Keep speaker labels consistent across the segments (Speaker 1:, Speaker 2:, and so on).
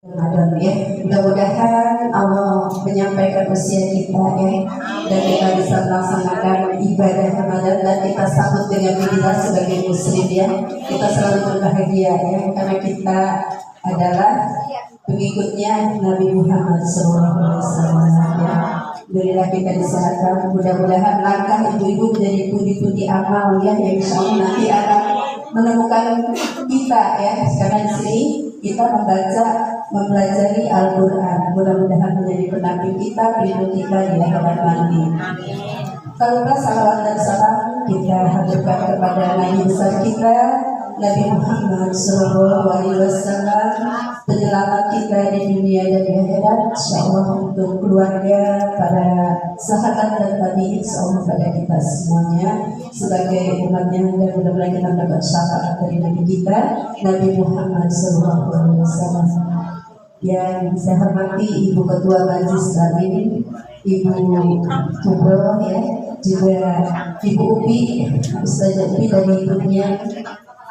Speaker 1: Ramadan ya. Mudah-mudahan Allah menyampaikan usia kita ya, dan kita bisa melaksanakan ibadah Ramadan dan kita sambut dengan kita sebagai muslim ya. Kita selalu berbahagia ya, karena kita adalah pengikutnya Nabi Muhammad SAW ya. Berilah kita disehatkan, mudah-mudahan langkah ibu-ibu menjadi pundi-pundi amal ya, yang insya Allah nanti akan menemukan kita ya, karena di sini kita mempelajari Al-Quran. Mudah-mudahan menjadi pendamping kita, pelindung kita di akhirat nanti. Kalau salawat dan salam kita haturkan kepada Nabi besar kita, Nabi Muhammad SAW, penyelamat kita di dunia dan di akhirat. Insyaallah untuk keluarga, para sahabat dan tabi'in, insyaallah pada kita semuanya sebagai umatnya, dan mudah-mudahan kita mendapat syafaat dari Nabi kita, Nabi Muhammad SAW. Yang saya hormati Ibu Ketua Majelis Taklim, Ibu Kubro ya, juga Ibu Upi, Ustazah Upi dari ibunya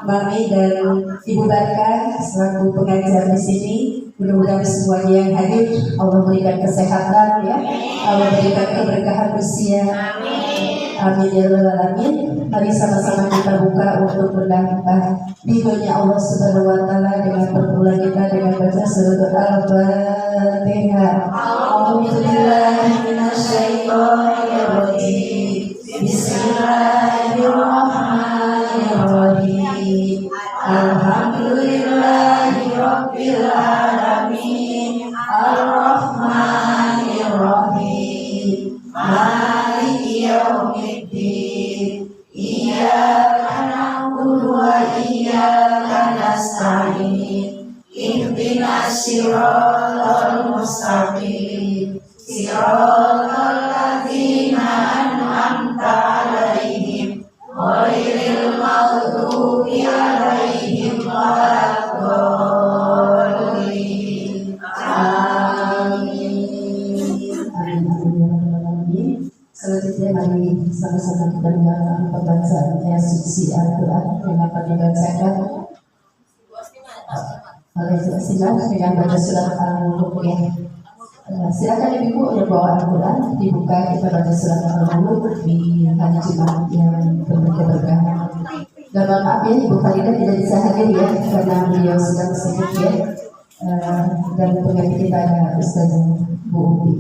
Speaker 1: Mami, dan Ibu Barka selaku pengajar di sini. Mudah-mudahan semuanya yang hadir Allah berikan kesehatan ya, Allah berikan keberkahan usia. Amin ya rabbal alamin. Mari sama-sama kita buka untuk mendapat ridhonya Allah Subhanahu wa taala dengan perbulan kita dengan baca surat Al-Fatihah. A'udzubillahi minasyaitonir rajim. Bismillahirrahmanirrahim. Alhamdulillahi rabbil alamin. Ar-Rahmanir-Rahim. Maliki yaumiddin. Iyyaka na'budu wa iyyaka nasta'in. Ihdinas siratal mustaqim. Siratal ladzina an'amta 'alaihim ghairil maghdubi 'alaihim waladdallin. Amin. Selanjutnya mari sama-sama kita dengarkan pembacaan ayat suci Al-Quran yang akan dibacakan oleh Sinar dengan baca surat Al-Mulk ya. Silakan ibu yang bawa Al-Quran dibuka, kita baca surat Al-Mulk di hari Jumat yang penuh keberkahan. Dan maaf ya, Ibu Faridah tidak bisa hadir ya karena beliau sedang sibuk ya. Dan pengganti kita ada Ustazah Bu Upi.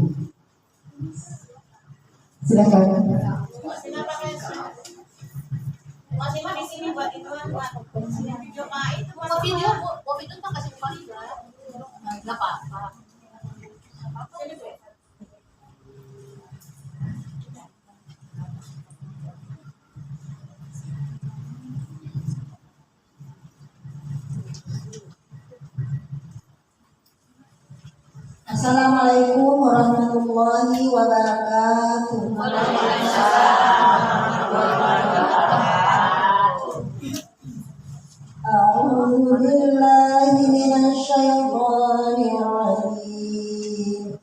Speaker 1: Silakan.
Speaker 2: Masih di sini buat itu buat video itu tak kasih kembali nggak apa-apa.
Speaker 1: Assalamualaikum warahmatullahi wabarakatuh. A'udzu billahi minasy syaithanir rajim.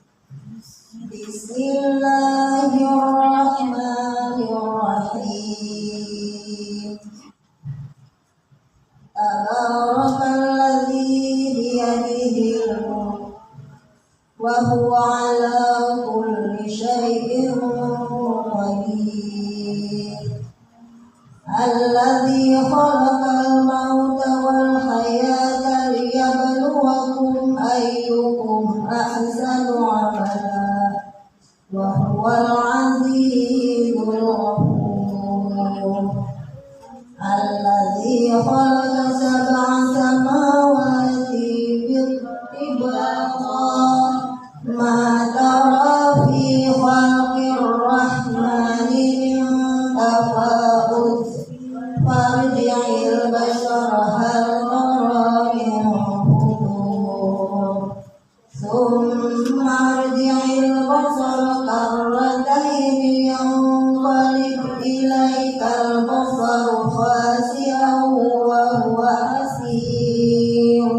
Speaker 1: Bismillahirrahmanirrahim. Tabarakalladzi biyadihil mulk wa huwa ala kulli syai'in qadir. Alladzi khalaqal mauta wal hayata liyabluwakum ayyukum ahsanu amala wa huwal azizul ghafur. Alladzi khalaqa sab'a samawati tibaqa ma tara fi khalqir rahmani min tafawut farji'il bashara hal tara min futur thumma arji'il basara karratayni yanqalib ilaikal basaru khasi'an wa huwa hasir.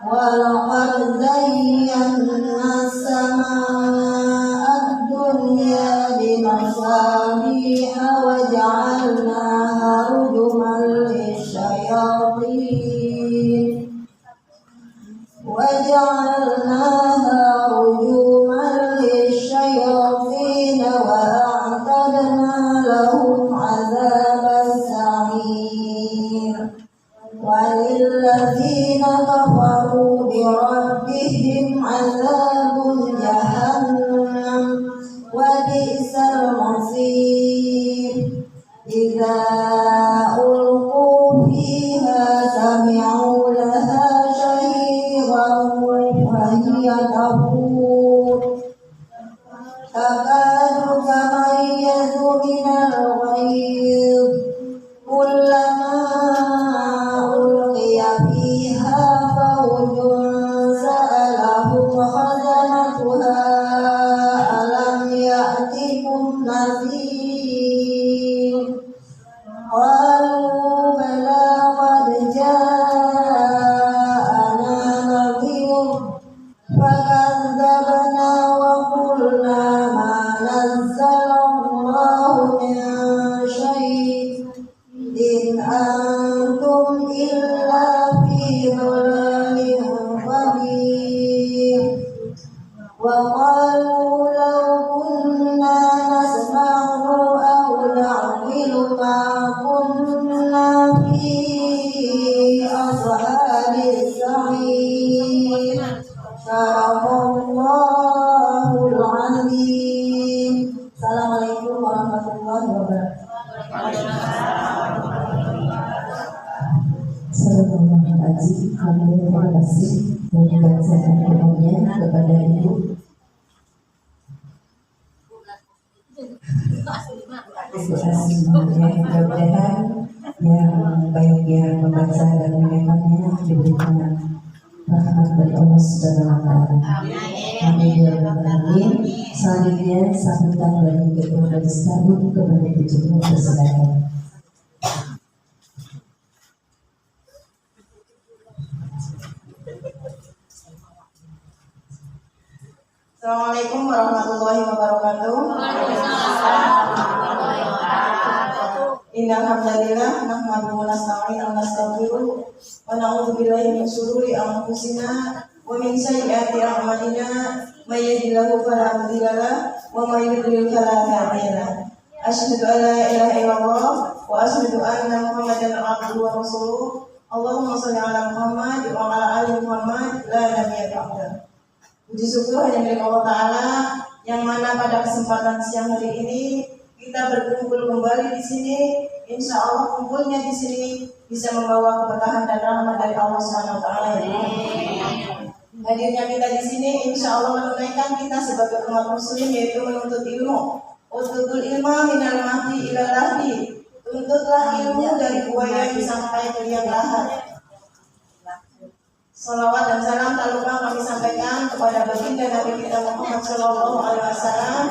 Speaker 1: Walaqad zayyana as-samaa'a ad-dunya bimasabiha wa ja'alnaha rujuman lisyayatin wa ja'alna فجعلناها رجوما للشياطين وأعتدنا لهم عذاب السعير وللذين كفروا بربهم عذاب جهنم وبئس المصير إذا ألقوا فيها سمعوا لها شهيقا وهي تفور تكاد تميز من الغيظ كلما ألقي فيها فوج سألهم خزنتها ألم يأتكم نذير قالوا بلى قد جاءنا نذير فكذبنا وقلنا ما نزل الله من شيء إن أنتم إلا في ضلال كبير وقالوا لو كنا نسمع أو نعقل ما كنا في أصحاب السعير صدق الله العظيم. Assalamualaikum warahmatullahi wabarakatuh. Assalamualaikum terima kasih dan dibacakan Qur'annya kepada Ibu. Ibu Asma ya, mudah-mudahan yang baik yang membaca dan mendengarnya diberikan rahmat dari Allah Subhanahu wa taala. Amin ya rabbal alamin. Selanjutnya sambutan dari Ketua Majelis Taklim kepada Ibu Jumlah persilakan.
Speaker 3: Assalamualaikum warahmatullahi wabarakatuh. Innal hamdalillah nahmaduhu wa nasta'inuhu wa nastaghfiruh wa na'udzu billahi min shururi anfusina wa min sayyiati a'malina may yahdihillahu fala mudilla lahu wa may yudlil fala hadiya lahu. Asyhadu an la ilaha illallah wa asyhadu anna Muhammadan abduhu wa rasuluh. Allahumma shalli ala Muhammad wa ala ali Muhammad la nabiyya ba'da. Puji syukur hanya milik Allah Ta'ala yang mana pada kesempatan siang hari ini kita berkumpul kembali di sini. Insya Allah kumpulnya di sini bisa membawa keberkahan dan rahmat dari Allah Subhanahu Wa Ta'ala. Hadirnya kita di sini insya Allah menunaikan kita sebagai umat muslim yaitu menuntut ilmu. Ututul ilma minal mahdi ilal lahdi. Tuntutlah ilmu dari buaya sampai ke liang lahat. Salawat dan salam tak lupa kami sampaikan kepada baginda Nabi kita Muhammad Shallallahu Alaihi Wasallam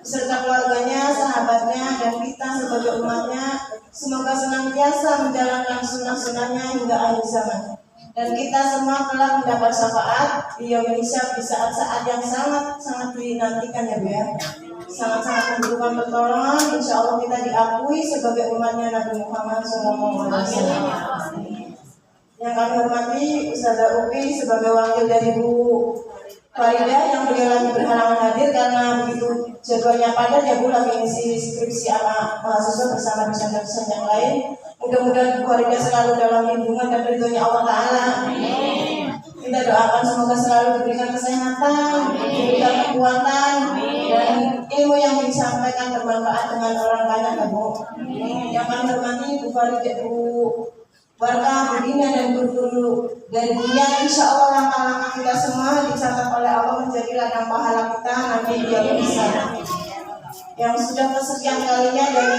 Speaker 3: beserta keluarganya, sahabatnya, dan kita sebagai umatnya. Semoga senantiasa menjalankan sunnah-sunnahnya hingga akhir zaman. Dan kita semua telah mendapat syafaat di yaumil hisab di saat-saat yang sangat-sangat dinantikan ya Bu ya. Sangat-sangat membutuhkan pertolongan. Insya Allah kita diakui sebagai umatnya Nabi Muhammad Shallallahu Alaihi Wasallam. Yang kami hormati Ustazah Upi sebagai wakil dari Bu Farida yang beliau lagi berhalangan hadir karena begitu jadwalnya padat ya Bu lagi ngisi skripsi sama mahasiswa bersama dosen-dosen yang lain. Mudah-mudahan Bu Farida selalu dalam lindungan dan ridhonya Allah Ta'ala. Kita doakan semoga selalu diberikan kesehatan, diberikan kekuatan dan ilmu yang disampaikan bermanfaat dengan orang banyak ya Bu. Yang kami hormati Bu Farida, Bu Barkah, Budina dan guru-guru dari dunia. Insya Allah langkah-langkah kita semua dicatat oleh Allah menjadi ladang pahala kita nanti dia bisa. Yang sudah kesekian kalinya dari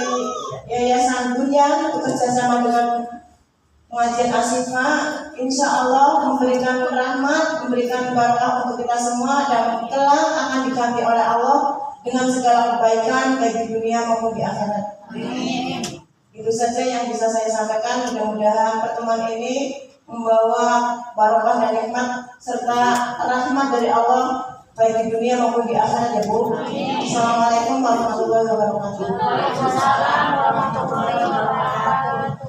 Speaker 3: Yayasan Dunia bekerja sama dengan pengajian Asyifa, insya Allah memberikan rahmat, memberikan barakah untuk kita semua dan kelak akan diganti oleh Allah dengan segala kebaikan baik di dunia maupun di akhirat. Itu saja yang bisa saya sampaikan. Mudah-mudahan pertemuan ini membawa barokah dan nikmat serta rahmat dari Allah baik di dunia maupun di akhirat ya Bu. Assalamualaikum warahmatullahi wabarakatuh.
Speaker 2: Waalaikumsalam warahmatullahi wabarakatuh.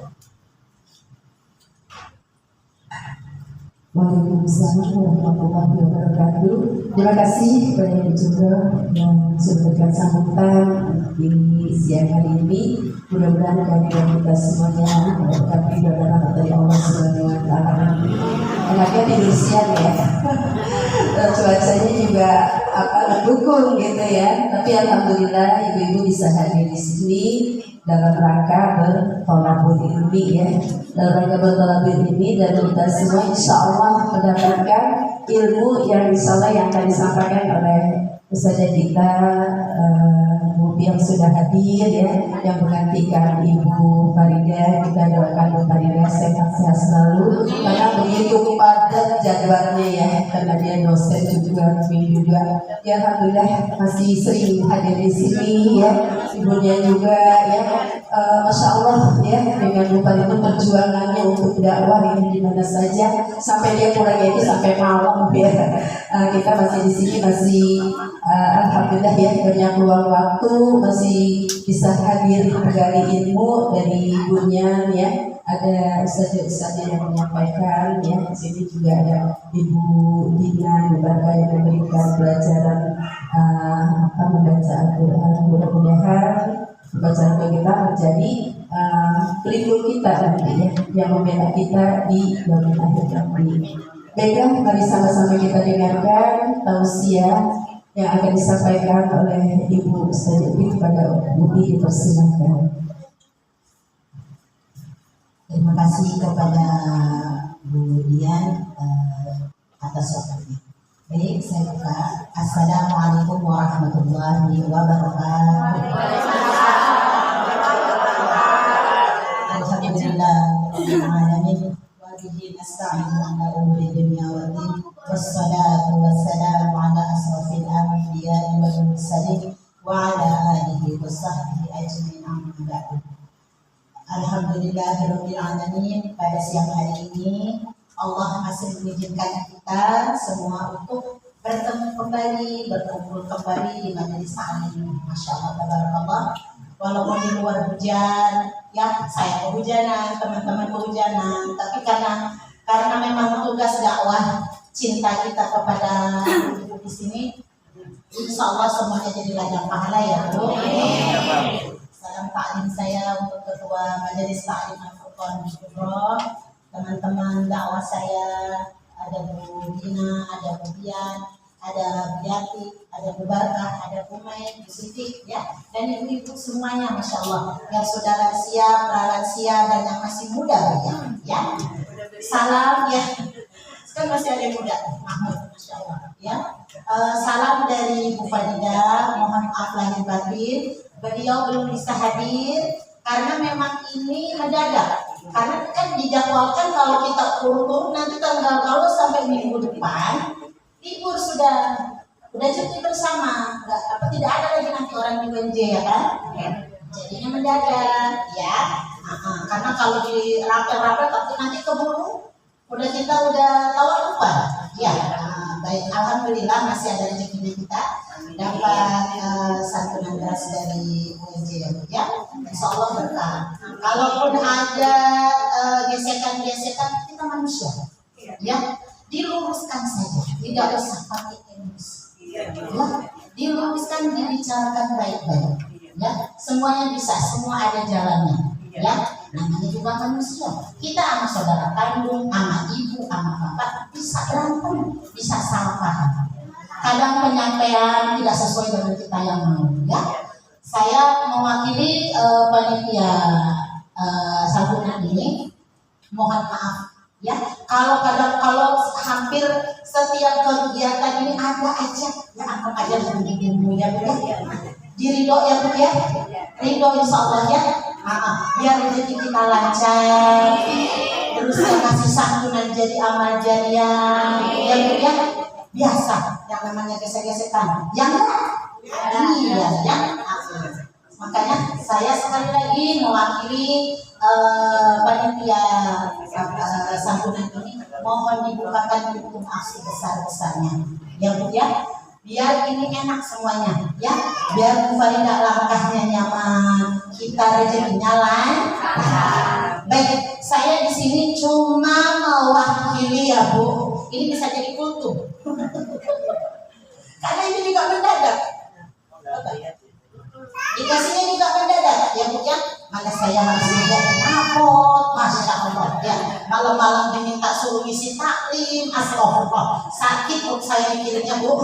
Speaker 1: Waalaikumsalam warahmatullahi wabarakatuh. Terima kasih kepada Ibu juga yang sudah berikan sambutan di siang hari ini. Mudah-mudahan kehadiran kita semuanya berkati berkat dari Allah Subhanahu wa Ta'ala. Enaknya tidur siang ya. Cuacanya juga mendukung gitu ya. Tapi alhamdulillah ibu-ibu bisa hadir di sini dalam rangka bertolabul ilmi ya. Dalam rangka bertolabul ilmi dan kita semua insya Allah mendapatkan ilmu yang insya Allah yang akan disampaikan oleh Ustazah kita yang sudah hadir ya, yang menggantikan Ibu Farida. Kita doakan Ibu Farida sehat-sehat selalu karena begitu padat jadwalnya ya, karena dia dosen juga ya. Alhamdulillah masih sering hadir di sini ya, ibunya juga ya. Masya Allah ya, dengan Bu Farida perjuangannya untuk dakwah ini di mana saja sampai dia pulangnya itu sampai malam ya. Kita masih di sini masih alhamdulillah ya, banyak luang waktu, masih bisa hadir menggali ilmu dari ibunya ya. Ada ustazah yang menyampaikan ya. Di sini juga ada Ibu Dina Barka yang memberikan pelajaran membaca Al-Quran. Mudah-mudahan bacaan kita menjadi pelipur kita nanti ya, yang membela kita di yaumil akhir nanti. Baiklah, mari sama-sama kita dengarkan tausiah yang akan disampaikan oleh Ibu Ustazah kepada Budi. Dipersilakan.
Speaker 4: Terima kasih kepada Bu Dian atas waktunya. Baik, saya buka. Assalamualaikum warahmatullahi wabarakatuh. Alhamdulillah, alamin. Wabihi nasta'inu ala umuri dunya wa din. Wassalatu wassalamu ala asrafil anbiya'i wal mursalin wa ala alihi wa sahbihi ajmain, amma ba'du. Alhamdulillahirabbil alamin. Pada siang hari ini Allah masih mengizinkan kita semua untuk bertemu kembali, berkumpul kembali di majelis taklim. Masya Allah, tabarakallah. Walaupun di luar hujan, ya saya kehujanan, teman-teman kehujanan, tapi karena memang tugas dakwah, cinta kita kepada ibu di sini, insya Allah semuanya jadi ladang pahala ya Bu. Salam taklim saya untuk Ketua Majelis Taklim Al-Furqan Kubro, teman-teman dakwah saya, ada Bu Dina, ada Bu Dian, ada Bu Yati, ada Bu Barkah, ada Bu Mai, Bu Siti, ya, dan ibu-ibu semuanya, Masya Allah, yang sudah lansia, pralansia, dan yang masih muda, ya. Salam, ya, kan masih ada yang muda, Mahmud, Masya Allah, ya. Salam dari Bu Farida, mohon maaf lahir batin, beliau belum bisa hadir karena memang ini mendadak. Karena kan dijadwalkan kalau kita urut nanti tanggal kalau sampai minggu depan libur sudah cuti bersama, tidak ada lagi nanti orang di UNJ ya kan? Jadinya mendadak ya. Karena kalau di rapel-rapel tapi nanti keburu kita udah tahu lupa ya. Baik, alhamdulillah masih ada rezekinya kita dapat santunan beras dari UNJ ya. Insya Allah berkah. Kalaupun ada gesekan-gesekan, kita manusia ya, diluruskan saja, tidak usah pakai emosi ya, diluruskan, dibicarakan baik-baik ya. Semuanya bisa, semua ada jalannya ya. Namanya juga manusia, kita sama saudara kandung, sama ibu, sama bapak bisa berantem, bisa salah paham. Kadang penyampaian tidak sesuai dengan kita yang mau ya. Saya mewakili panitia santunan ini, mohon maaf ya kalau hampir setiap kegiatan ini ada aja ya, anggap aja bumbu ya Bu ya, diridho ya Bu ya, ridho insya Allah ya. Biar rezeki kita lancar, terus kasih santunan jadi amal jariah ya Bu ya. Biasa yang namanya gesek-gesekan yang iya ya. Makanya saya sekali lagi mewakili panitia santunan ini, mohon dibukakan pintu aksi besar-besarnya ya Bu ya, biar ini enak semuanya ya, biar Bu Farida langkahnya nyaman, kita rezekinya lancar. Baik, saya di sini cuma mewakili ya Bu, ini bisa jadi kultum. Karena ini juga mendadak. Dikasihnya juga mendadak. Ya Bu ya, mana saya harus mendadak rapot, Masya Allah ya. Malam-malam diminta suruh ngisi taklim, astagfirullah. Sakit perut saya mikirnya Bu.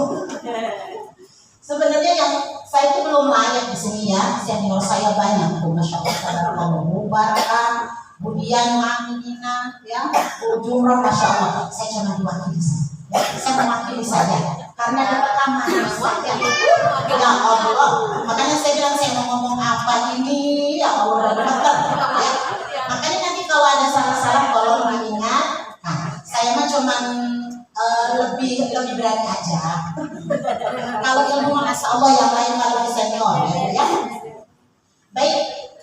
Speaker 4: Sebenarnya yang saya itu belum layak di sini ya. Senior saya banyak Bu, Masya Allah. Kalau Mubarak, Budian, Aminina, ya, Bu Jumroh, Masya Allah. Saya cuma diwakili saja. Saya mewakili saja. Karena ada rekaman saja. Ya Allah. Makanya saya bilang saya mau ngomong apa ini, ya Allah. Ya. Makanya nanti kalau ada salah-salah tolong diingat. Nah, saya mah cuman lebih berani aja. Kalau ilmu masya Allah yang lain kalau di senior ya. Baik,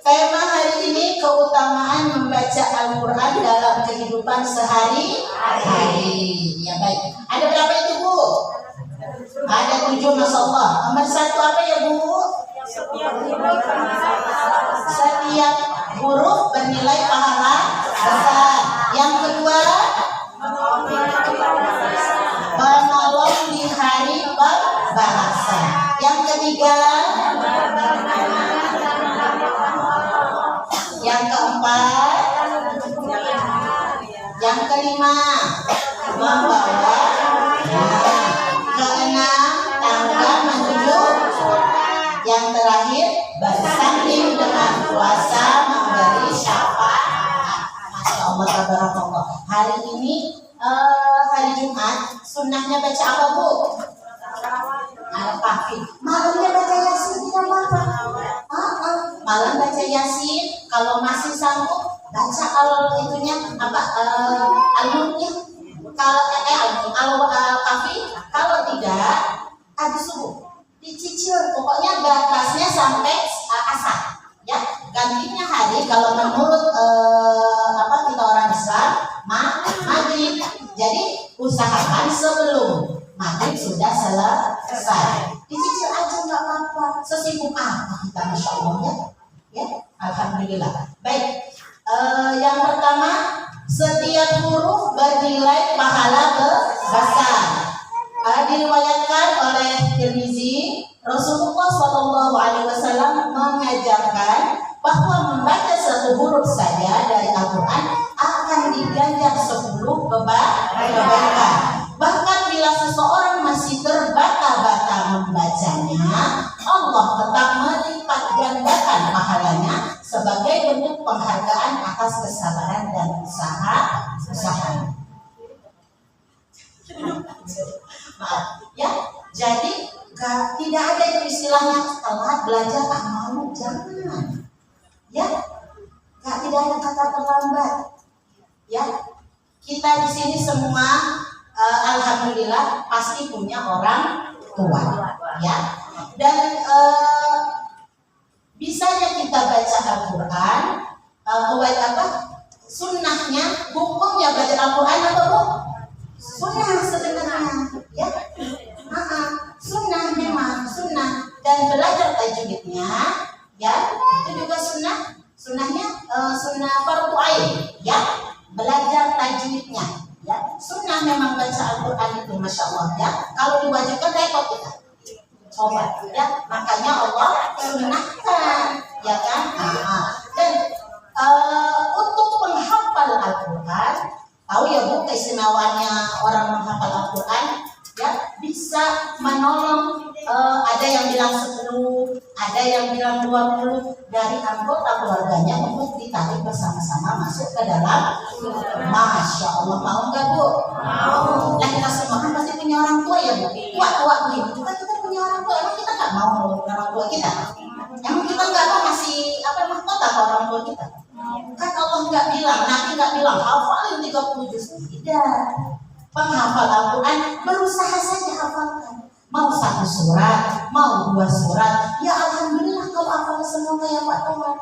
Speaker 4: tema hari ini keutamaan membaca Al-Quran dalam kehidupan sehari-hari. Ya baik. Ada berapa itu Bu? Ada 7 masya Allah. Nomor 1 apa ya Bu? Setiap huruf bernilai pahala besar. Yang kedua, menolong di hari pembalasan. Yang ketiga, yang keempat, yang kelima, membawa, keenam, tangga menuju, yang terakhir, bersanding dengan kuasa memberi syafaat. Masya Allah, tabarakallah. Hari ini hari Jumat, sunnahnya baca apa Bu? Al-Kahfi. Malamnya baca Yasin tidak apa-apa. Malam baca Yasin, kalau masih sanggup baca al-mulknya. Kalau Al-Kahfi, kalau tidak habis subuh. Dicicil, pokoknya batasnya sampai asar. Ya, gantinya hari kalau menurut kita orang Islam maghrib. Jadi usahakan sebelum maghrib sudah selesai. Dicicil aja nggak apa-apa. Sesibuk apa kita, Masya Allah ya. Ya, alhamdulillah. Baik, yang pertama, setiap huruf bernilai pahala besar. Diriwayatkan oleh Tirmizi, Rasulullah SAW mengajarkan bahwa membaca satu huruf saja dari Al-Quran akan diganjar 10 kebaikan. Bahkan bila seseorang masih terbata-bata membacanya, Allah tetap melipat gandakan pahalanya sebagai bentuk penghargaan atas kesabaran dan usahanya. Maaf, ya. Jadi tidak ada itu istilahnya telat belajar malu, jangan. Ya, tidak ada kata terlambat. Ya, kita di sini semua alhamdulillah pasti punya orang tua, ya. Dan bisanya kita baca Al-Quran, sunnahnya, hukumnya baca Al-Quran apa Bu? Sunnah sebenarnya, ya. Sunnah memang sunnah, dan belajar tajwidnya, ya, itu juga sunnah. Sunnahnya sunnah fardu ain, ya, belajar tajwidnya, ya. Sunnah memang baca Al-Quran itu, Masya Allah, ya. Kalau diwajibkan repot kita. Coba, ya, makanya Allah sunnahkan, ya kan. Dan untuk penghafal Al-Quran, tahu ya Bu keistimewaannya orang menghafal Al-Quran, ya, bisa menolong. Ada yang bilang 10, ada yang bilang 20 dari anggota keluarganya untuk ditarik bersama-sama masuk ke dalam. Masya Allah, mau nggak Bu? Mau. Nah, kita semua kan pasti punya orang tua ya Bu. Tua begini, kita punya orang tua. Emang kita nggak mau orang tua kita? Emang kita nggak mau masih mahkota ke orang tua kita? Kan Allah nggak bilang, Nabi nggak bilang hafalin 30 juz. Tidak. Penghafal Al-Quran berusaha saja hafalkan. Mau 1 surat, mau 2 surat, ya alhamdulillah kalau hafal semua kayak Pak Tuhan.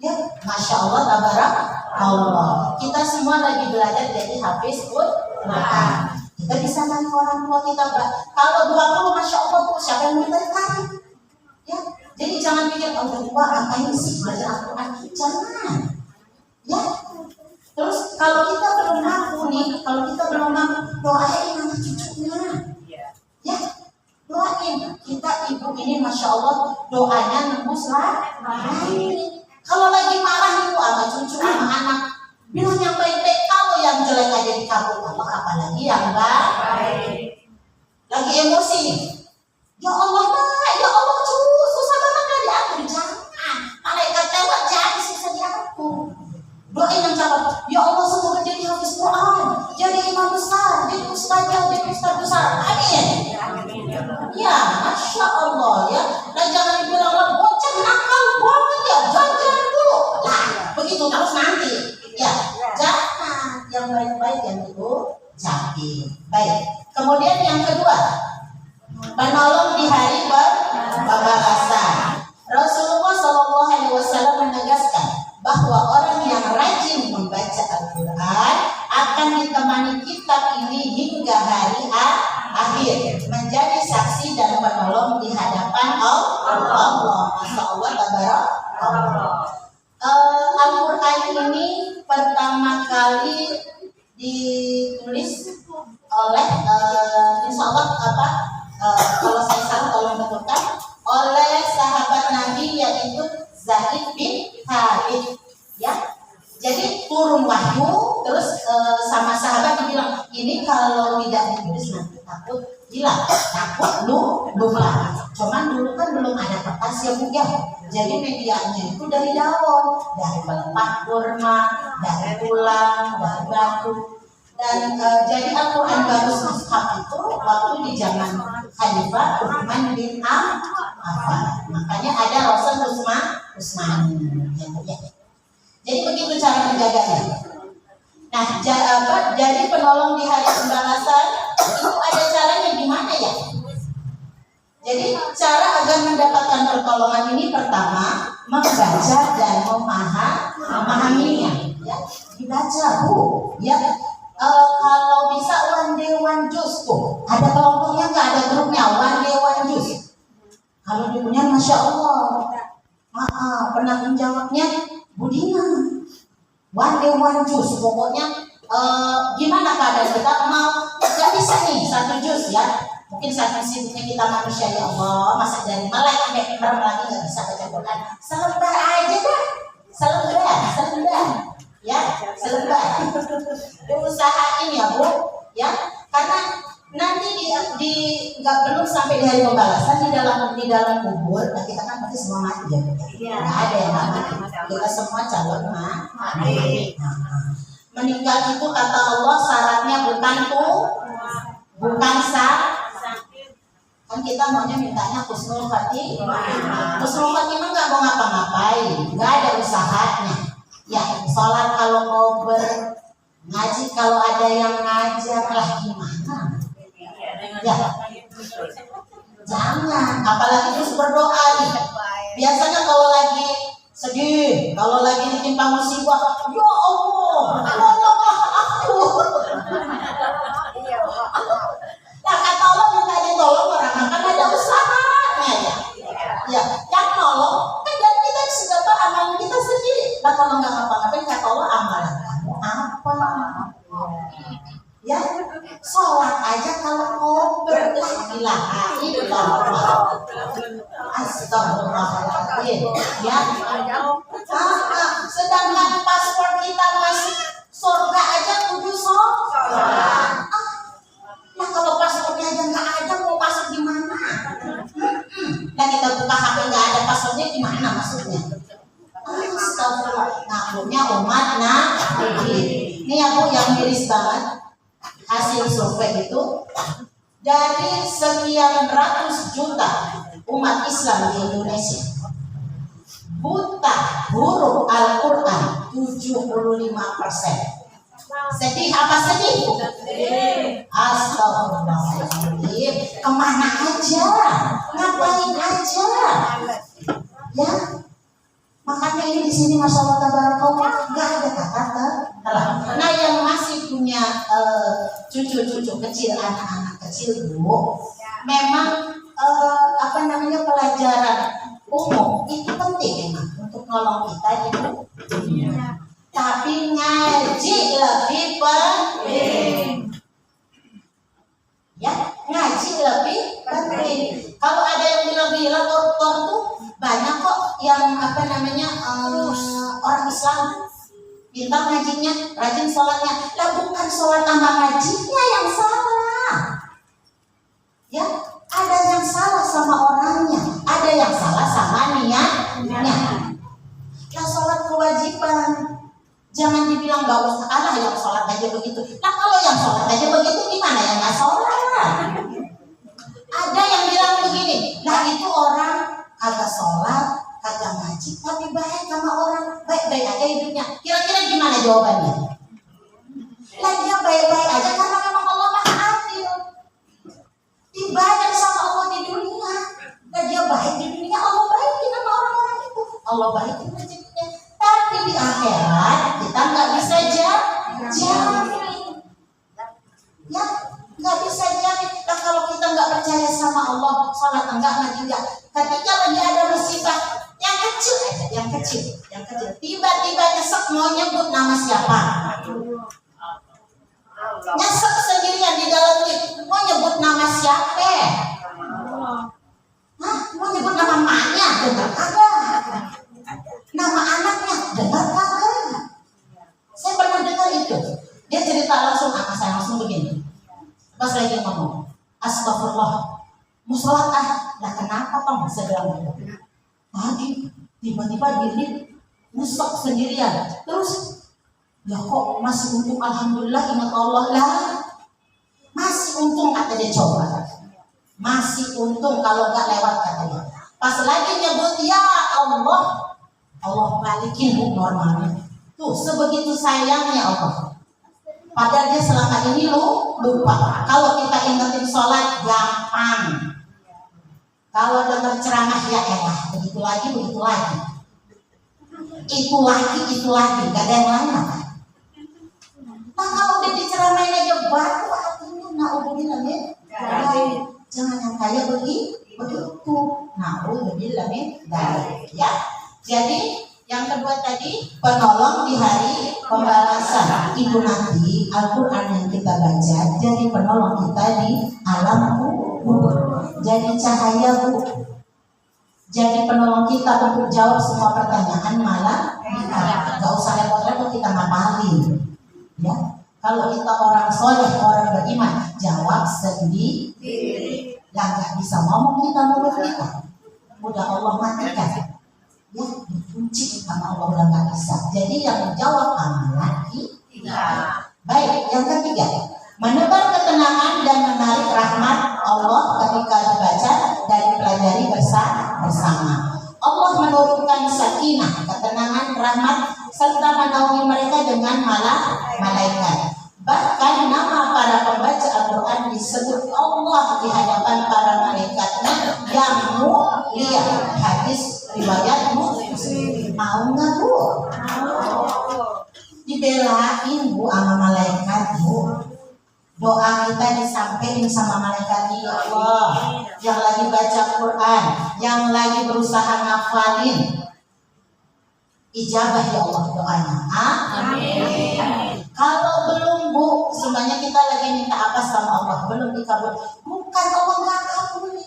Speaker 4: Ya, Masya Allah, tabarak Allah. Kita semua lagi belajar jadi hafiz Quran. Kita bisa nanya orang tua kita, kalau 20 Masya Allah Bu, siapa yang minta ditarik? Ya, jadi jangan pikir orang tua ngapain sih belajar Al-Quran. Jangan. Ya. Terus kalau kita belum mampu nih, kalau kita belum mampu, doain anak cucunya. Ya, doain. Kita ibu ini Masya Allah doanya nembus lahir. Kalau lagi marah itu sama cucu sama anak, bilang yang baik-baik. Kalau yang jelek aja dikabul, apalagi yang baik. Lagi emosi, ya Allah nak, ya Allah susah banget gak diatur. Jangan, malaikat lewat jadi susah diatur. Doain yang cakap, ya Allah semoga jadi hafiz Quran, jadi imam besar, jadi ustazah, jadi ustaz besar. Amin. Ya, Masya Allah ya. Dan jangan dibilang bocah nakal banget ya, jajan dulu. Nah, begitu terus nanti. Ya, jangan. Yang baik-baik yang itu jadi baik. Kemudian yang kedua, penolong di hari pembalasan. Rasulullah SAW menegaskan bahwa orang yang rajin membaca Al-Quran akan ditemani kitab ini hingga hari akhir, menjadi saksi dan penolong di hadapan Allah. Masya Allah, tabarakallah. Al-Quran ini pertama kali ditulis oleh insya Allah kalau saya salah tolong betulkan, oleh sahabat Nabi yaitu Zaid bin Thabit ya. Jadi turun wahyu terus sama sahabat dibilang ini kalau tidak ditulis nanti takut hilang, takut lupa. Cuman dulu kan belum ada kertas ya Bu ya. Jadi medianya itu dari daun, dari pelepah kurma, dari tulang, dari batu. Dan jadi Al-Quran baru mushaf itu waktu di zaman Khalifah Utsman bin Affan. Makanya ada Rasul Utsmani ya. Jadi begitu cara menjaganya. Nah, jadi penolong di hari pembalasan itu ada caranya gimana ya? Jadi cara agar mendapatkan pertolongan ini pertama membaca dan memahaminya. Ya, dibaca Bu. Ya. Kalau bisa one day one juice tuh ada kelompoknya nggak, ada grupnya one day one juice. Kalau di punya Masya Allah, pernah menjawabnya Budina one day one juice. Pokoknya gimana keadaan kita mau nggak bisa nih satu jus ya, mungkin saking sibuknya kita manusia ya Allah, masa dari Malay sampai merem lagi nggak bisa baca Quran, selembar aja dah, selembar ya, selembar. Diusahain ya Bu ya, karena nanti di nggak belum sampai di hari pembalasan di dalam kubur, nah kita kan pasti semua mati ya, nggak ada yang mati, kita semua calon mati. Meninggal itu kata Allah syaratnya bukan kan kita maunya mintanya husnul khatimah. Husnul khatimah nggak mau ngapa-ngapain, nggak ada usahanya. Ya, sholat kalau mau ngaji kalau ada yang ngajar lah gimana? Ya, jangan. Apalagi terus berdoa nih. Biasanya kalau lagi sedih, kalau lagi ditimpa musibah, ya Allah, tolonglah aku. Nah kata Allah minta ditolong orang kan ada usahanya ya. Ya, yang nolong kan dari kita sudah tahu amalan kita sendiri. Nah kalau nggak ngapa-ngapain kata Allah amalan kamu apa? Ya, sholat aja kalau mau berlah ilaha astagfirullahaladzim ya. Sedangkan paspor kita masuk surga aja kudu sholat. Nah kalau paspornya aja nggak ada mau masuk gimana? Nah kita buka HP nggak ada paspornya gimana maksudnya? Astagfirullah. Nampaknya umat ini ya Bu yang miris banget. Hasil survei itu dari sekian ratus juta umat Islam di Indonesia, buta huruf Al-Quran 75%. Sedih apa sedih? Astagfirullahaladzim. Kemana aja? Ngapain aja? Ya. Makanya ini di sini Masya Allah tabarakallah nggak ada kata terang. Nah yang masih punya cucu-cucu kecil, anak-anak kecil Bu, memang pelajaran umum itu penting memang untuk nolong kita Ibu. tapi ngaji lebih penting. Ya, ngaji lebih penting. Kalau ada yang bilang koruptor tuh banyak kok yang orang Islam pintar ngajinya, rajin sholatnya. Lah bukan sholat tambah ngajinya yang salah. Ya, ada yang salah sama orangnya, ada yang salah sama niatnya. Lah sholat kewajiban, jangan dibilang gak usah, alah yang sholat aja begitu. Nah kalau yang sholat aja begitu gimana yang gak sholat? Ada yang bilang begini, nah itu orang kagak sholat, kagak ngaji, tapi baik sama orang, baik-baik aja hidupnya. Kira-kira gimana jawabannya? Lah dia baik-baik aja karena memang Allah Maha Adil. Dibayar sama Allah di dunia. Nah dia baik di dunia, Allah baikin sama orang-orang itu. Allah baikin rezekinya. Tapi di akhirat kita nggak bisa jamin. Ya, nggak bisa jamin. Nah kalau kita nggak percaya sama Allah, sholat enggak, ngaji enggak. Ketika lagi ada musibah yang kecil aja, yang kecil. Tiba-tiba nyesek mau nyebut nama siapa? Nyesek sendirian di dalam lift, mau nyebut nama siapa? Hah? Mau nyebut nama maknya? Dengar kagak? Nama anaknya? Dengar kagak? Saya pernah dengar itu. Dia cerita langsung, saya langsung begini. Pas lagi ngomong, astagfirullah, mau sholat lah kenapa Pak? Saya bilang gitu. Tadi tiba-tiba di lift nyesek sendirian. Terus ya kok masih untung, alhamdulillah ingat Allah lah. Masih untung kata dia, coba. Masih untung kalau nggak lewat katanya. Pas lagi nyebut ya Allah, Allah balikin normalnya. Tuh sebegitu sayangnya Allah. Padahal dia selama ini lupa. Kalau kita ingetin sholat gampang. Kalau dengar ceramah ya elah, begitu lagi. Itu lagi, gak ada yang lain apa. Nah kalau udah diceramain aja batu hatinya, na'udzubillah min dzalik. Jangan yang kaya begitu. Na'udzubillah min dzalik. Ya. Jadi yang kedua tadi, penolong di hari pembalasan. Itu nanti Al-Quran yang kita baca jadi penolong kita di alam kubur. Jadi cahaya Bu. Jadi penolong kita untuk jawab semua pertanyaan malah gak usah repot-repot kita ngapalin. Ya, kalau kita orang soleh, orang beriman, jawab sendiri. Lah gak bisa ngomong kita mulut kita. Udah Allah matikan. Ya, dikunci sama Allah udah gak bisa. Jadi yang menjawab amalan kita. Baik, yang ketiga, menebar ketenangan dan menarik rahmat Allah ketika dibaca dan dipelajari bersama. Allah menurunkan sakinah, ketenangan, rahmat serta menaungi mereka dengan malaikat. Bahkan nama para pembaca Al-Quran disebut Allah di hadapan para malaikatnya yang mulia. Hadis riwayat Muslim. Mau nggak Bu? Dibelain Bu sama malaikat Bu. Doa kita disampaikan sama malaikat, ya Allah, yang lagi baca Quran, yang lagi berusaha ngafalin, ijabah ya Allah doanya. Amin. Kalau belum Bu, semuanya kita lagi minta apa sama Allah belum dikabul, bukan Allah nggak kabul.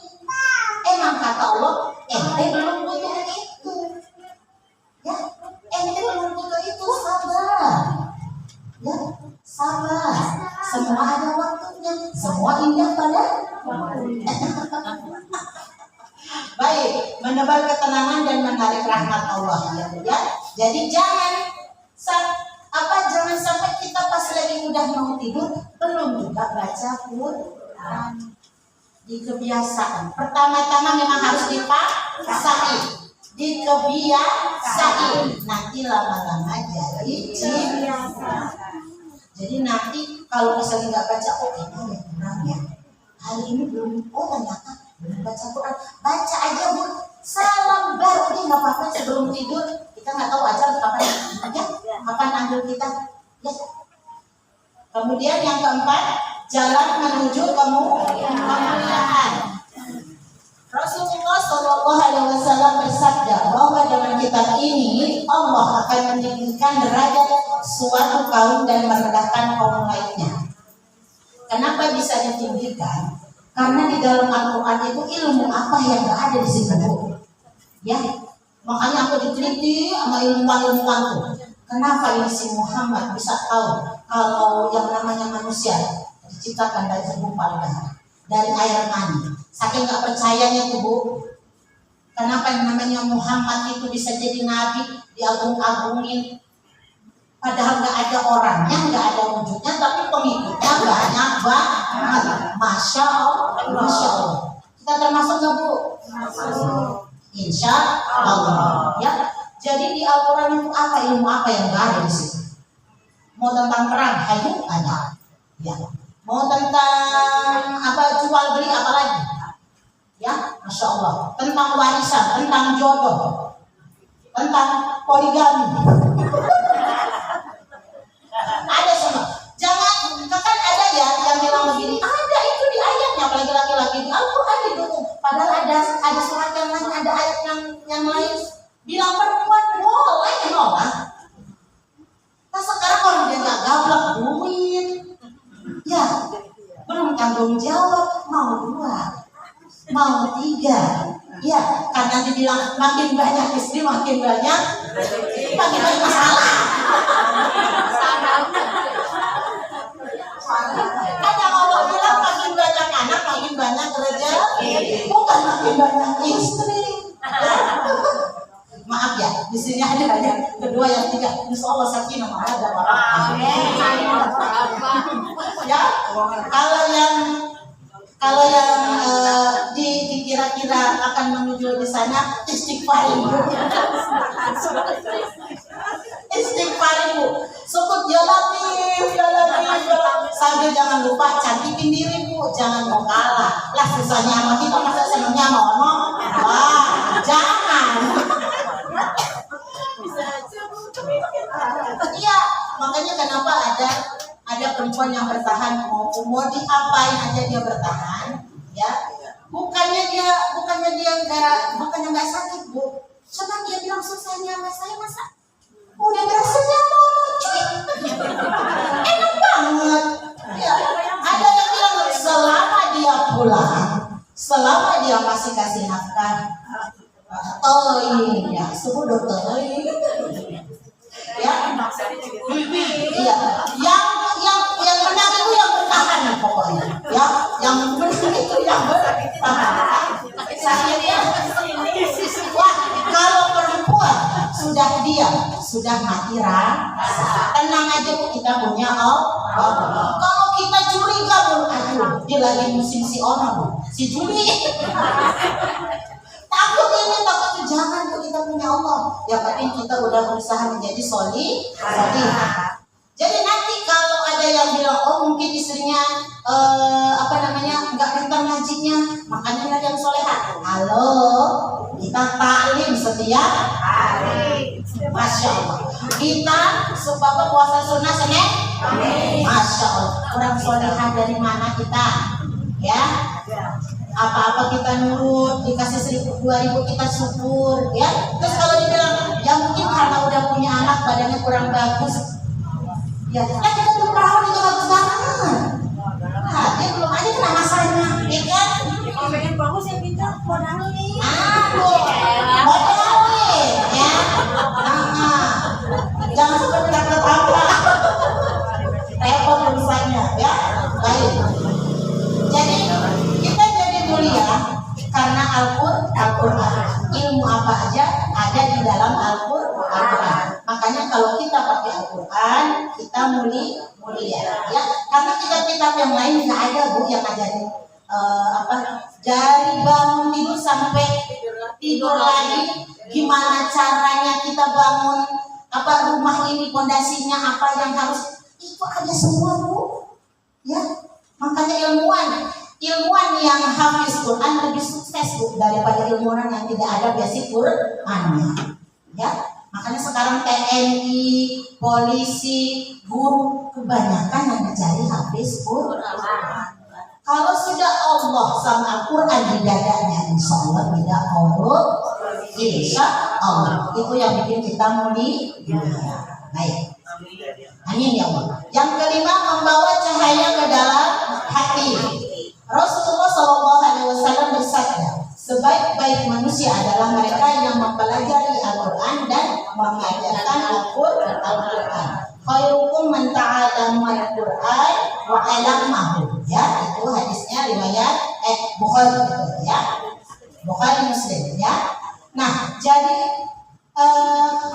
Speaker 4: Emang kata Allah, ente belum butuh itu. Ya, ente belum butuh itu, sabar. Ya, sabar. Semua ada waktunya, semua indah pada. Baik, menebar ketenangan dan menarik rahmat Allah. Ya. Jadi jangan sampai kita pas lagi udah mau tidur belum juga baca Quran. Di kebiasaan. Pertama-tama memang harus dikebiasain. Nanti lama-lama jadi kebiasaan. Jadi nanti kalau misalnya nggak baca, ini ada kurang ya. Hari ini belum, ternyata belum baca Quran. Baca aja Bu, selembar udah nggak apa-apa sebelum tidur. Kita nggak tahu aja kapan ambil kita. Ya. Kemudian yang keempat, jalan menuju kemuliaan. Rasulullah SAW bersabda bahwa dalam kitab ini Allah akan meninggikan derajat suatu kaum dan merendahkan kaum lainnya. Kenapa bisa ditinggikan? Karena di dalam Al-Quran itu ilmu apa yang gak ada di situ, Bu? Ya, makanya aku diteliti sama ilmuwan-ilmuwan tuh. Kenapa ini si Muhammad bisa tahu kalau yang namanya manusia diciptakan dari segumpal darah, dari air mani? Saking gak percayanya tuh, Bu. Kenapa yang namanya Muhammad itu bisa jadi nabi, diagung-agungin, padahal gak ada orangnya, gak ada wujudnya, tapi pengikutnya banyak banget. Masya Allah, Masya Allah. Kita termasuk gak, Bu? Insya Allah. Ya. Jadi di Al-Quran itu apa, ilmu apa yang gak ada di situ? Mau tentang perang, hayu ada. Ya. Mau tentang apa, jual beli, apa lagi? Ya, Masya Allah. Tentang warisan, tentang jodoh, tentang poligami. Ada semua. Jangan, kan ada ya yang bilang begini, ada itu di ayatnya, apalagi laki-laki di Al-Quran didukung. Padahal ada surat yang lain, ada ayat yang lain bilang perempuan boleh nolak. Nah sekarang kalau dia nggak gablek duit, ya belum tanggung jawab, mau 2, mau 3, ya karena dibilang makin banyak istri makin banyak masalah. Kan yang Allah bilang makin banyak anak makin banyak rezeki, bukan makin banyak istri. Maaf ya, di sini ada yang kedua, yang tiga, insya Allah sakinah mawaddah warahmah. Ya, kalau yang dikira-kira akan menuju di sana, istighfarin Bu. Istighfarin Bu. Sebut ya Latif, ya Latif, ya Latif. Sambil jangan lupa cantikin diri Bu, jangan mau kalah. Lah susahnya sama kita masa senangnya nono. Wah, jangan. Iya, makanya kenapa ada perempuan yang bertahan, mau diapain aja dia bertahan, ya. Bukannya nggak sakit Bu, cuma dia bilang susahnya sama saya masa udah berasanya lucu, enak banget. Ya, ada yang bilang selama dia pulang, selama dia masih kasih nafkah, ya subuh dokter, ya, iya, yang menang itu yang bertahan pokoknya, ya, yang menang itu yang bertahan. Saya wah, kalau perempuan sudah mati rasa, tenang aja Bu, kita punya Allah. Kalau kita curiga Bu, aduh, dia lagi musim si orang Bu, si Juli. Takut ini, takut itu, jangan Bu, kita punya Allah. Yang penting kita udah berusaha menjadi solihah. Jadi nanti kalau ada yang bilang, oh mungkin istrinya nggak pintar ngajinya, makanya dia yang solehah. Halo, kita taklim setiap hari. Masya Allah. Kita sebab puasa sunnah Senin. Masya Allah. Kurang solehah dari mana kita? Ya. Apa-apa kita nurut, dikasih 1.000 2.000 kita syukur, ya. Terus kalau dibilang, ya mungkin karena udah punya anak badannya kurang bagus, ya kita belum paham itu bagus banget. Nah, dia belum aja kena masanya, ya kan?
Speaker 2: Kalau pengen bagus yang pintar modalin.
Speaker 4: Modalin, ya. Jangan seperti kata-kata. Repot urusannya, ya. Baik. Jadi kita jadi mulia karena Al-Quran. Ilmu apa aja ada di dalam Al-Quran. Makanya kalau kita pakai Al-Quran, kita mulia, ya. Karena kitab-kitab yang lain nggak ada Bu yang ngajarin dari bangun tidur sampai tidur lagi, gimana caranya kita bangun, rumah ini pondasinya apa yang harus, itu ada semua Bu, ya. Makanya ilmuwan yang hafiz Quran lebih sukses Bu daripada ilmuwan yang tidak ada basic Qurannya, ya. Makanya sekarang TNI, polisi, guru kebanyakan yang mencari hafiz Quran. Kalau sudah Allah sama Al-Quran di dadanya, insya Allah tidak korup. Insya Allah itu yang bikin kita mulia. Baik. Amin ya Allah. Yang kelima, membawa cahaya ke dalam hati. Rasulullah SAW bersabda, sebaik-baik manusia adalah mereka yang mempelajari Al-Quran dan mengajarkan Al-Quran. Khairukum man ta'allama Al-Quran wa 'allamahu. Ya, itu hadisnya riwayat Bukhari gitu, ya. Bukhari Muslim, ya. Nah, jadi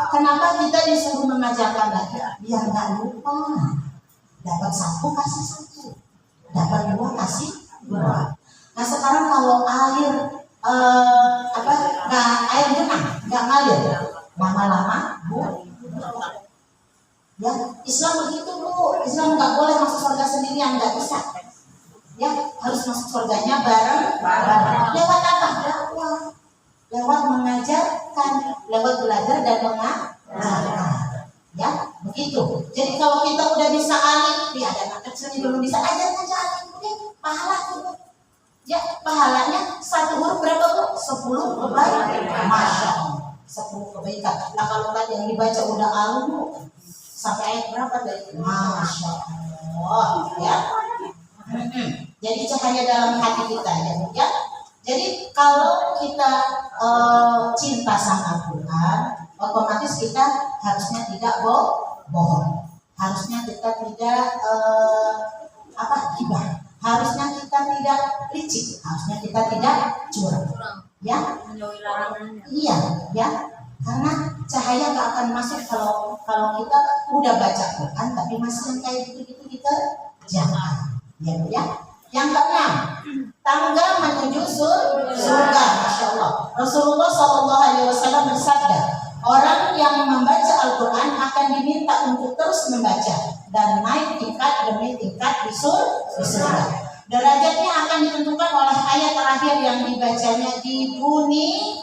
Speaker 4: kenapa kita disuruh mengajarkan lagi? Biar nggak lupa. Dapat satu kasih satu, dapat dua kasih dua. Nah sekarang kalau air air benang nggak ngalir, lama-lama bu. Ya Islam begitu bu. Islam nggak boleh masuk surga sendirian, nggak bisa. Ya harus masuk surganya bareng. Lewat apa? Dakwah. Lewat mengajarkan, lewat belajar dan mengajarkan. Ya, begitu. Jadi kalau kita udah bisa alif, ada anak kecil yang belum bisa, ajarkan aja alif, oke? Pahala itu. Ya, pahalanya satu huruf berapa bu? 10 kebaikan. Masya Allah, 10 kebaikan. Nah kalau tadi yang dibaca udah alif bu, sampai ayat berapa tadi? Masya Allah, ya. Jadi cahaya dalam hati kita, ya. Jadi kalau kita cinta sama Al-Quran, otomatis kita harusnya tidak bohong, harusnya kita tidak gibah, harusnya kita tidak licik, harusnya kita tidak curang, ya. Iya, ya. Karena cahaya gak akan masuk kalau kita udah baca Quran tapi masih yang kayak gitu-gitu kita jangan, ya. Yang keenam, tangga menuju surga. Masya Allah. Rasulullah SAW bersabda, orang yang membaca Al-Quran akan diminta untuk terus membaca dan naik tingkat demi tingkat di surga. Derajatnya akan ditentukan oleh ayat terakhir yang dibacanya di bumi.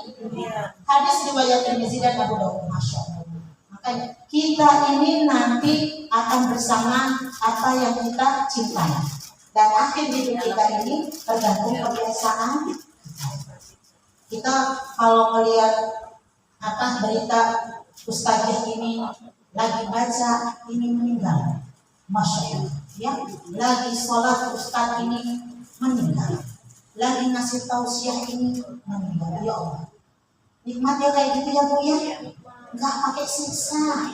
Speaker 4: Hadis riwayat Tirmizi dan Abu Dawud. Masya Allah. Makanya kita ini nanti akan bersama apa yang kita cintai. Dan akhir hidup kita ini tergantung kebiasaan kita. Kalau melihat berita ustazah ini lagi baca, ini meninggal, Masya Allah, ya. Lagi sholat ustaz ini meninggal, lagi ngasih tausiah ini meninggal. Ya Allah, nikmatnya kayak gitu ya bu ya, nggak pakai siksa.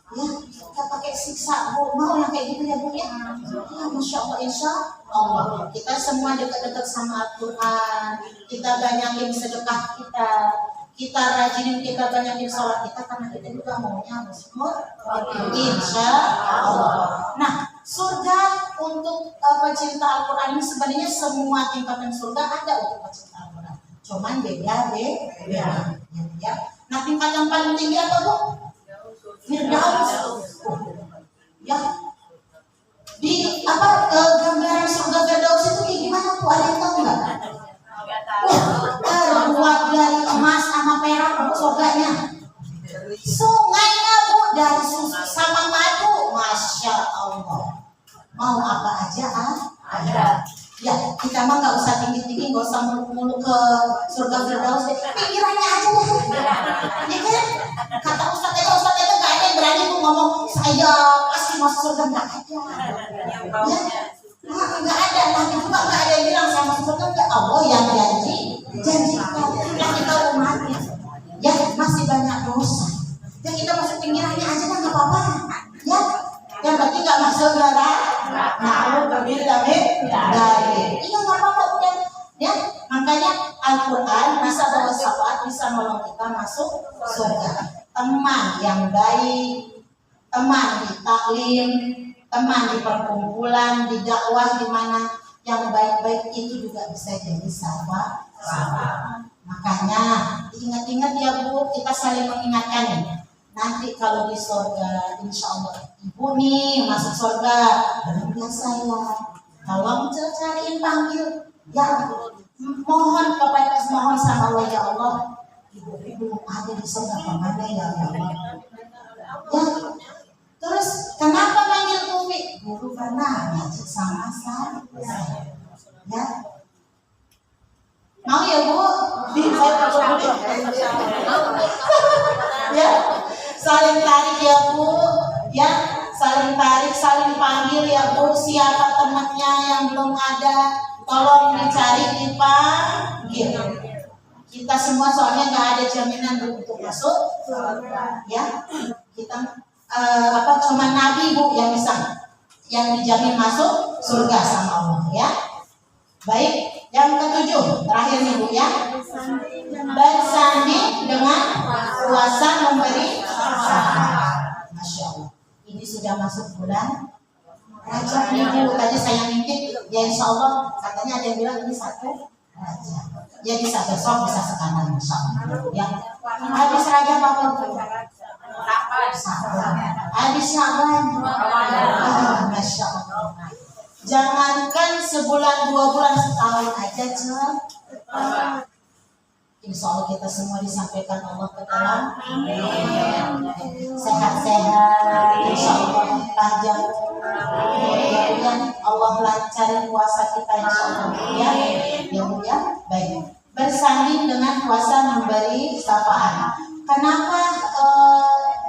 Speaker 4: Ya, kita pakai siksa bu, mau yang kayak gitu ya bu ya. Ya Masya Allah, insya Allah kita semua dekat-dekat sama Al-Quran, kita banyakin sedekah kita rajinin, kita banyakin sholat kita, karena kita juga maunya musmur, insya Allah. Nah surga untuk pecinta Al-Quran ini sebenarnya semua tingkatan surga ada untuk pecinta Al-Quran, cuman beda. Ya. Nah tingkat yang paling tinggi apa bu? Firdaus, ya. Di gambaran surga Firdaus itu kayak gimana bu? Ada yang tahu nggak? Terbuat dari emas sama perak surganya. Sungainya bu dari susu sama madu. Masya Allah. Mau apa aja ada. Ya kita mah nggak usah tinggi-tinggi, nggak usah muluk-muluk ke surga Firdaus. Pikirannya aja deh. Ya kan? Kata Ustaz itu nggak ada yang berani tuh ngomong saya pasti masuk surga, nggak ada. Ya, nggak ada. Nanti juga nggak ada yang bilang saya masuk surga, nggak. Allah yang janjikan. Nah kita umatnya, ya masih banyak dosa. Ya kita masuk pinggirannya aja kan nggak apa-apa. Ya, yang penting nggak masuk neraka. Nah, dari itu nggak apa-apa udah. Ya, makanya Al-Quran bisa bawa syafaat, bisa menolong kita masuk surga. Teman yang baik, teman di taklim, teman di perkumpulan, di dakwah, di mana yang baik-baik itu juga bisa jadi sahabat. Makanya ingat-ingat ya bu, kita saling mengingatkan. Nanti kalau di surga, insya Allah ibu nih masuk surga, belum saya. Tolong cariin panggil, ya mohon sama Allah ya Allah. Ibu belum ada di surga, kemana ya Allah? Ya, terus kenapa panggil Umi? Guru karena ngaji sama saya. Ya, mau ya bu? Ya, saling tarik ya bu. Ya, saling tarik, saling panggil ya Bu. Siapa temannya yang belum ada, tolong dicari, dipanggil. Kita semua soalnya nggak ada jaminan untuk masuk, ya. Kita cuma Nabi Bu yang bisa, yang dijamin masuk surga sama Allah, ya. Baik, yang ketujuh, terakhir nih Bu ya. Bersanding dengan puasa memberi syafaat. Masya Allah. Ini sudah masuk bulan Rajab nih Bu. Tadi saya ngintip, ya Insya Allah katanya ada yang bilang ini 1 Rajab. Ya bisa besok, bisa sekarang Insya Allah. Ya. Habis Rajab apa Bu? Habis Syaban. Masya Allah. Jangankan sebulan 2 bulan, setahun aja cepat. Insya Allah kita semua disampaikan Allah ke dalam sehat-sehat, Insya Allah panjang. Kemudian Allah lancarin puasa kita Insya Allah ya. Ya, baik. Bersanding dengan puasa memberi syafaat. Kenapa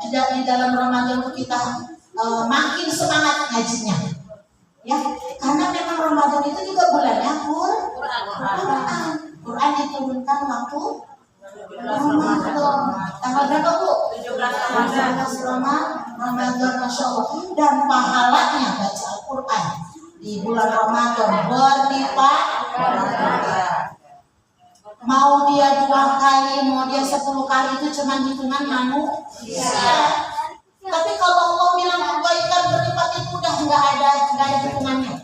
Speaker 4: di dalam Ramadan itu kita makin semangat ngajinya? Ya, karena memang Ramadan itu juga bulannya Quran diturunkan waktu Ramadan. Tanggal berapa Bu? 17 Ramadan, Masya Allah. Dan pahalanya baca Al-Quran di bulan Ramadan berlipat. Mau dia 2 kali, mau dia 10 kali, itu cuma hitungan manusia. Tapi kalau Allah bilang kebaikan berlipat itu udah nggak ada hitungannya,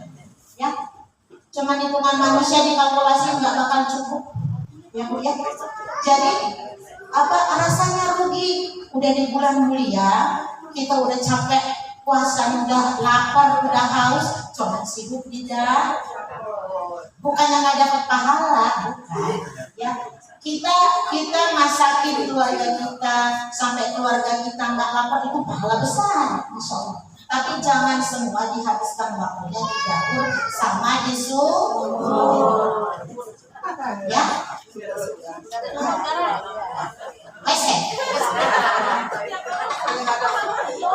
Speaker 4: ya. Cuma hitungan manusia dikalkulasi nggak bakal cukup, ya Bu ya. Jadi rasanya rugi. Udah di bulan mulia, kita udah capek puasa, udah lapar, udah haus, cuma sibuk di dalam. Bukannya nggak dapat pahala, bukan. Ya, kita masakin keluarga kita sampai keluarga kita nggak lapar, itu pahala besar, Masya Allah. Tapi jangan semua dihabiskan waktunya di dapur sama di sumur. Ya,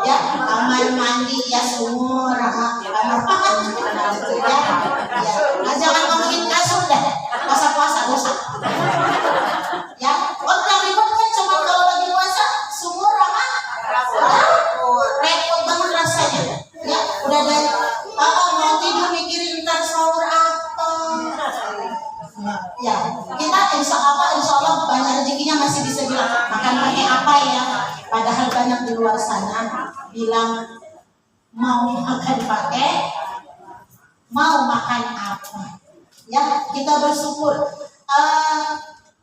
Speaker 4: ya, kamar mandi ya sumur, kamar makan ya. Nah, jangan ngomongin kasur deh, puasa dosa. Ya, yang ribet kan cuma kalau lagi puasa sumur sama repot banget rasanya. Ya, udah dari mau tidur mikirin ntar sahur apa. Ya, kita insya Allah banyak rezekinya, masih bisa bilang makan pakai apa ya. Padahal banyak di luar sana bilang mau makan apa. Ya, kita bersyukur.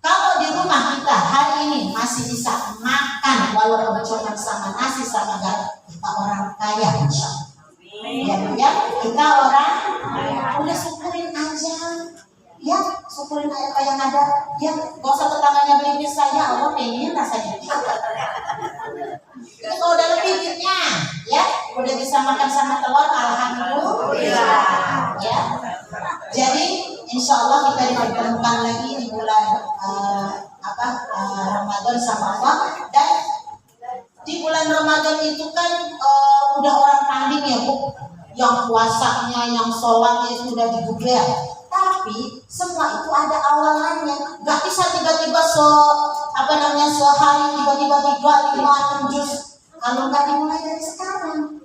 Speaker 4: Kalau di rumah kita hari ini masih bisa makan walaupun cuma sama nasi sama garam, kita orang kaya Insya Allah. Ya, kita orang udah syukurin aja. Ya, syukurin apa yang ada. Ya, gak usah tetangganya beli bis saja, Allah pengen rasanya. Itu kalau udah lebih duitnya, ya, udah bisa makan sama telur, alhamdulillah. Ya, jadi insya Allah kita dipertemukan lagi di bulan Ramadan sama Allah. Dan di bulan Ramadan itu kan udah orang tanding ya Bu, yang puasanya, yang sholatnya sudah dibuka. Tapi semua itu ada awalannya. Gak bisa tiba-tiba sehari tiba-tiba 3, 5, 6 juz. Kalau nggak dimulai dari sekarang.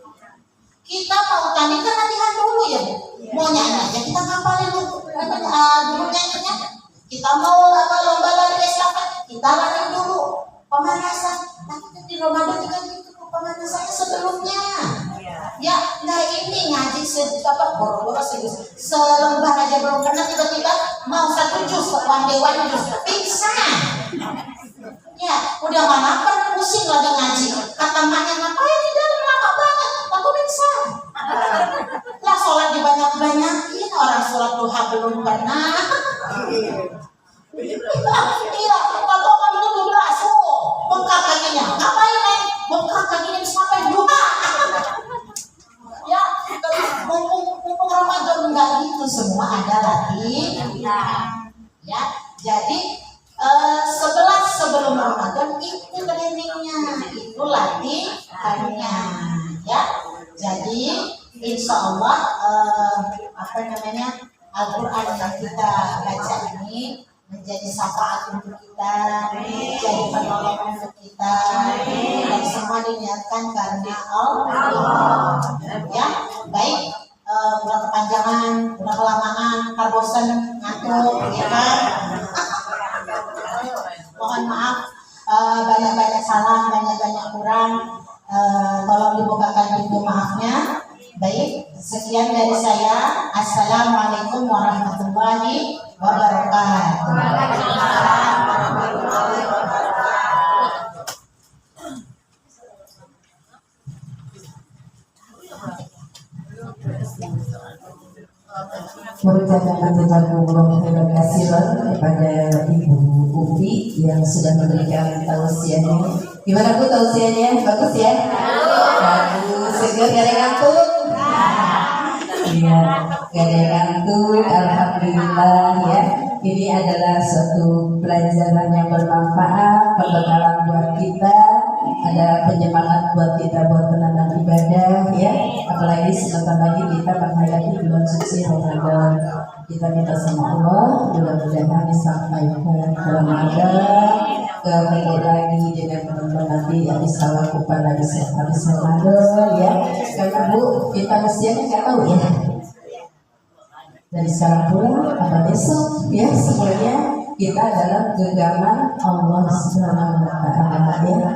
Speaker 4: Kita mau tanding kan latihan dulu ya Bu. Mau nyanyi aja kita ngapalin dulu nyanyinya. Kita mau lomba lari estafet, kita lari dulu pemanasan. Tapi di Ramadan juga gitu pemanasannya sebelumnya. Ya, nah ini ngaji selembar aja belum pernah, tiba-tiba mau 1 juz, one juz, pingsan. Ya, udah gak lapar, pusing lagi ngaji. Kata maknya, ngapain di dalam lama banget? Aku pingsan. Lah sholat dibanyak-banyakin, orang sholat duha belum pernah. Iya, kalau kamu itu 12, bengkak kakinya. Ngapain Neng? Bengkak kakinya sampai duha. Ya, mumpung Ramadan enggak gitu, semua ada lagi. Ya, jadi sebelum Ramadan itu trainingnya, itu latihannya. Ya, Jadi insya Allah Al-Quran yang kita baca ini menjadi syafaat untuk kita, menjadi penolong untuk kita, dan semua diniatkan karena Allah. Ya, baik. Udah kepanjangan, udah kelamaan, bosan, ngantuk, ya kan? Mohon maaf, banyak-banyak salah, banyak-banyak kurang. Tolong dibukakan pintu maafnya. Baik, sekian dari saya. Assalamualaikum warahmatullahi wabarakatuh.
Speaker 1: Mengucapkan terima kasih kepada Ibu Upi yang sudah memberikan tausiahnya. Gimana Bu tausiahnya? Bagus ya? Bagus. Segar gak ada ngantuk? Iya, gak ada ngantuk. Alhamdulillah ya. Ini adalah suatu pelajaran yang bermanfaat, pembekalan buat kita, ada penyemangat buat kita buat menambah ibadah ya. Apalagi sebentar lagi kita menghadapi bulan suci Ramadan. Kita minta sama Allah mudah-mudahan disampaikan Ramadan ke lagi dengan teman-teman nanti habis lakukan habis Ramadan ya. Karena Bu kita usianya nggak tahu ya. Dari sekarang pula apa besok ya, semuanya kita adalah genggaman Allah Subhanahu wa Ta'ala ya.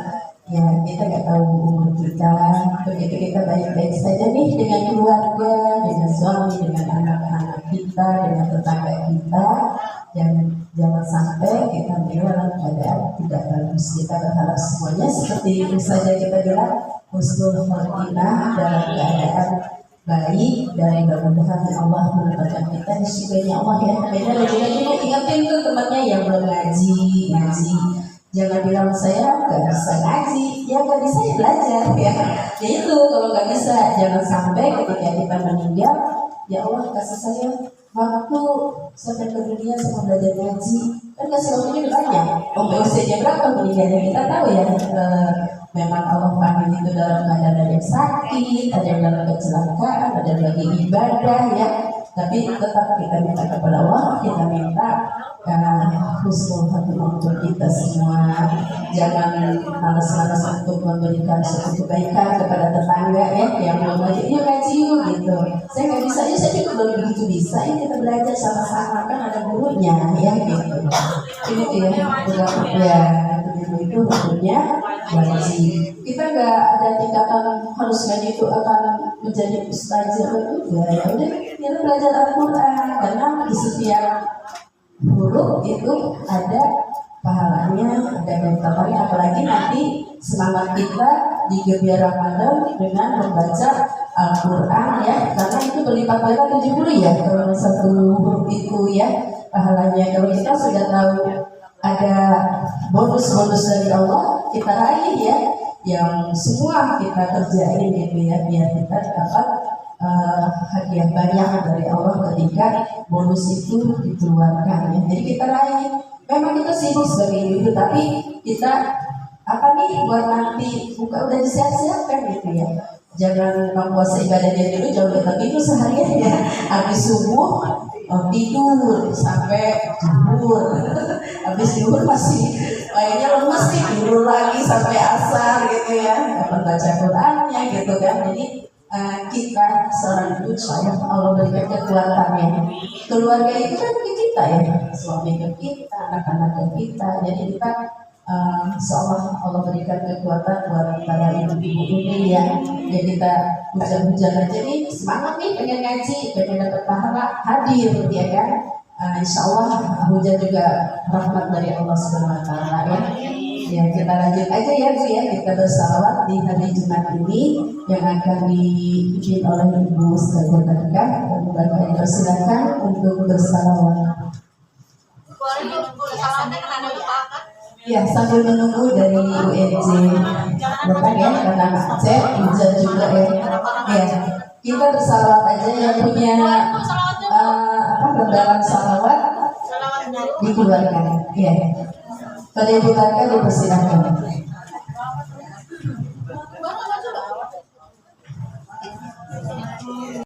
Speaker 1: Ya, kita nggak tahu umur kita, begitu kita baik-baik saja nih dengan keluarga, dengan suami, dengan anak-anak kita, dengan tetangga kita, dan jangan sampai kita dalam keadaan tidak bagus. Kita berharap semuanya seperti itu saja kita bilang husnul khotimah dalam keadaan baik, dan mudah-mudahan Allah menempatkan kita di surganya Allah ya. Beda lagi ingatin tuh temannya yang belum ngaji. Jangan bilang saya nggak bisa ngaji, ya nggak bisa ya belajar ya. Ya itu kalau nggak bisa jangan sampai ketika kita meninggal, ya Allah kasih saya waktu sampai ke dunia sama belajar ngaji. Kan kasih waktunya banyak. Usianya berapa meninggalnya kita tahu ya. Memang Allah panggil itu dalam keadaan ada yang sakit, ada yang dalam kecelakaan, ada yang lagi ibadah ya. Tapi tetap kita minta kepada Allah, kita minta husnul khotimah untuk kita semua. Jangan malas-malas untuk memberikan suatu kebaikan kepada tetangga ya yang belum ngaji, ya ngaji yuk gitu. Saya nggak bisa, ya saya juga belum begitu bisa. Ya kita belajar sama-sama kan ada gurunya ya gitu. Ini tuh ya udah ya itu hukumnya wajib. Kita nggak ada tingkatan harus ngaji itu akan menjadi ustazah juga. Ya udah kita belajar Al-Quran karena di setiap huruf itu ada pahalanya, ada bentokannya. Apalagi nanti semangat kita di Gebiar Ramadan dengan membaca Al-Quran ya, karena itu berlipat pahala 70 ya kalau satu huruf itu ya pahalanya. Kalau kita sudah tahu ada bonus-bonus dari Allah, kita raih ya, yang semua kita kerjain gitu ya, biar kita dapat hadiah banyak dari Allah ketika bonus itu dikeluarkan ya. Jadi kita raih. Memang kita sibuk sebagai ibu, tapi kita apa nih buat nanti buka udah disiap-siapkan gitu ya. Jangan mempuasa ibadahnya dulu jauh lebih itu seharian ya. Habis subuh tidur sampai zuhur. Habis zuhur masih kayaknya lemes nih, tidur lagi sampai asar gitu ya. Kapan baca Qurannya gitu kan. Jadi kita seorang ibu saya Allah berikan kekuatannya. Keluarga itu kan ke kita ya, suami ke kita, anak-anak ke kita. Jadi kita seolah Allah berikan kekuatan buat para ibu-ibu ini ya. Jadi kita hujan-hujan aja nih, semangat nih pengen ngaji, pengen dapat pahala, hadir ya kan. Insya Allah hujan juga rahmat dari Allah Subhanahu Wa Taala ya. Ya kita lanjut aja ya Bu ya, kita bersalawat di hari Jumat ini yang akan dipimpin oleh Ibu Ustazah Barkah, dan Bapak dipersilakan untuk bersalawat. Ya sambil menunggu dari UNJ Bapak ya, karena Aceh hujan juga ya. Ya kita bersalawat aja yang punya rendahan salawat dikeluarkan ya. Pada Ibu Barkah dipersilakan.